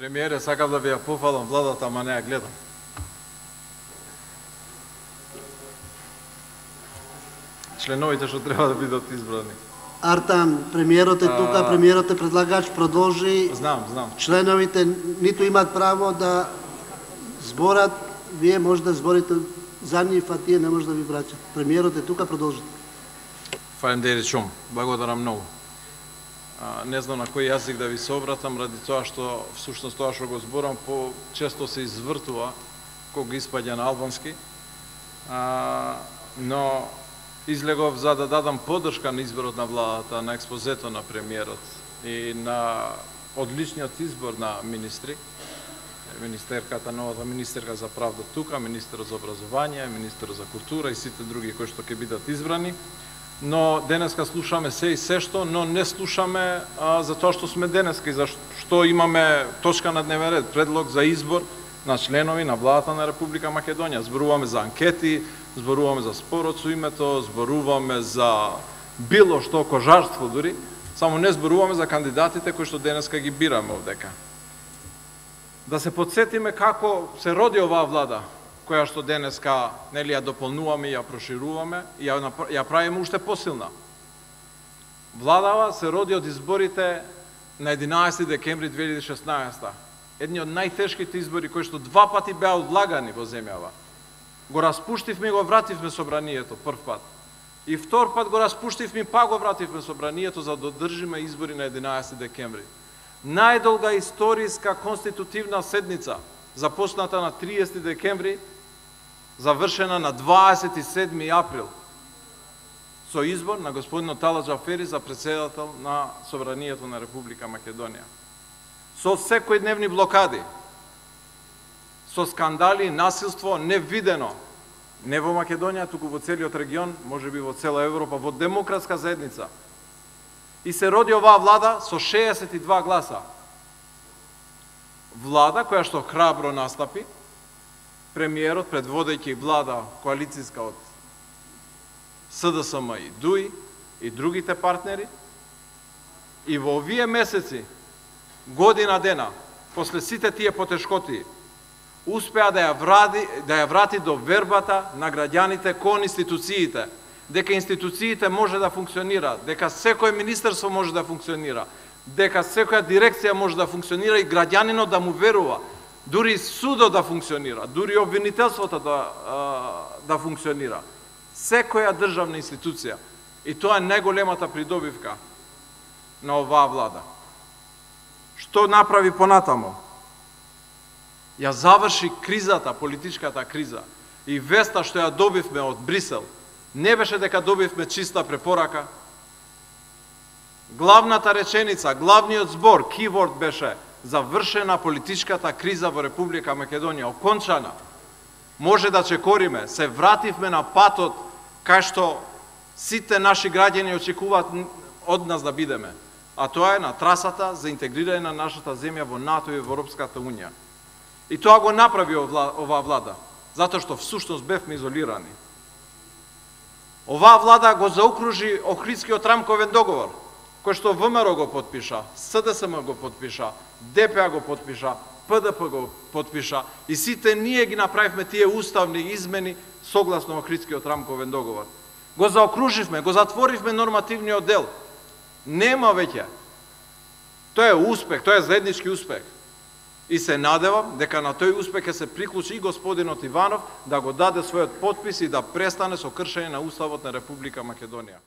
Премиере, сакав да ви ја пофалам владата, ама не ја гледам. Членовите што треба да бидат избрани. Артан, премиерот е тука, премиерот е предлагач, продолжи. Знам. Членовите ниту имат право да зборат, вие може да зборите за нив, а тие не може да ви враќат. Премиерот е тука, продолжите. Фалемдери чум, благодарам многу. Не знам на кој јазик да ви се обратам, ради тоа што всушност тоа што го зборам често се извртува кога испаѓа на албански. Но излегов за да дадам поддршка на изборот на владата, на експозето на премиерот и на одличниот избор на министри. Министерката, новата министерка за правда тука, министерот за образование, министерот за култура и сите други кои што ќе бидат избрани. Но денеска слушаме се и се што, но не слушаме за тоа што сме денеска и за што имаме точка на дневен ред, предлог за избор на членови на владата на Република Македонија. Зборуваме за анкети, зборуваме за спорот со името, зборуваме за било што, кожарство дури, само не зборуваме за кандидатите кои што денеска ги бираме овдека. Да се подсетиме како се роди оваа влада, која што денеска нели ја дополнуваме, ја прошируваме и ја правиме уште посилна. Владава се роди од изборите на 11 декември 2016. Едни од најтешките избори кои што два пати беа одлагани во земјава. Го распуштивме и го вративме собранието прв пат. И втор пат го распуштивме и пак го вративме собранието за да одржиме избори на 11 декември. Најдолга историска конститутивна седница, започната на 30 декември, завршена на 27 април, со избор на господинот Тала Џафери за председател на Собранието на Република Македонија. Со секојдневни блокади, со скандали и насилство невидено, не во Македонија, туку во целиот регион, можеби во цела Европа, во демократска заедница. И се роди оваа влада со 62 гласа. Влада која што храбро настапи, премиерот предводејќи влада коалицијска од СДСМ и ДУИ и другите партнери, и во овие месеци, година дена, после сите тие потешкоти, успеа да ја врати до вербата на граѓаните кон институциите, дека институциите може да функционира, дека секој министерство може да функционира, дека секоја дирекција може да функционира и граѓанинот да му верува, дури судот да функционира, дури обвинителството да функционира. Секоја државна институција. И тоа е најголемата придобивка на оваа влада. Што направи понатамо? Ја заврши кризата, политичката криза. И веста што ја добивме од Брисел, не беше дека добивме чиста препорака. Главната реченица, главниот збор, keyword беше завршена политичката криза во Република Македонија, окончана. Може да чекориме, се вративме на патот кај што сите наши граѓани очекуваат од нас да бидеме. А тоа е на трасата за интегрирање на нашата земја во НАТО и во Европската Унија. И тоа го направи оваа влада, затоа што всушност бевме изолирани. Оваа влада го заокружи Охридскиот рамковен договор, кој што ВМРО го подпиша, СДСМ го подпиша, ДПА го подпиша, ПДП го подпиша и сите ние ги направивме тие уставни измени согласно Охридскиот рамковен договор. Го заокруживме, го затворивме нормативниот дел. Нема веќе. Тоа е успех, тоа е заеднички успех. И се надевам дека на тој успех ќе се приклучи и господинот Иванов да го даде својот подпис и да престане со кршење на Уставот на Република Македонија.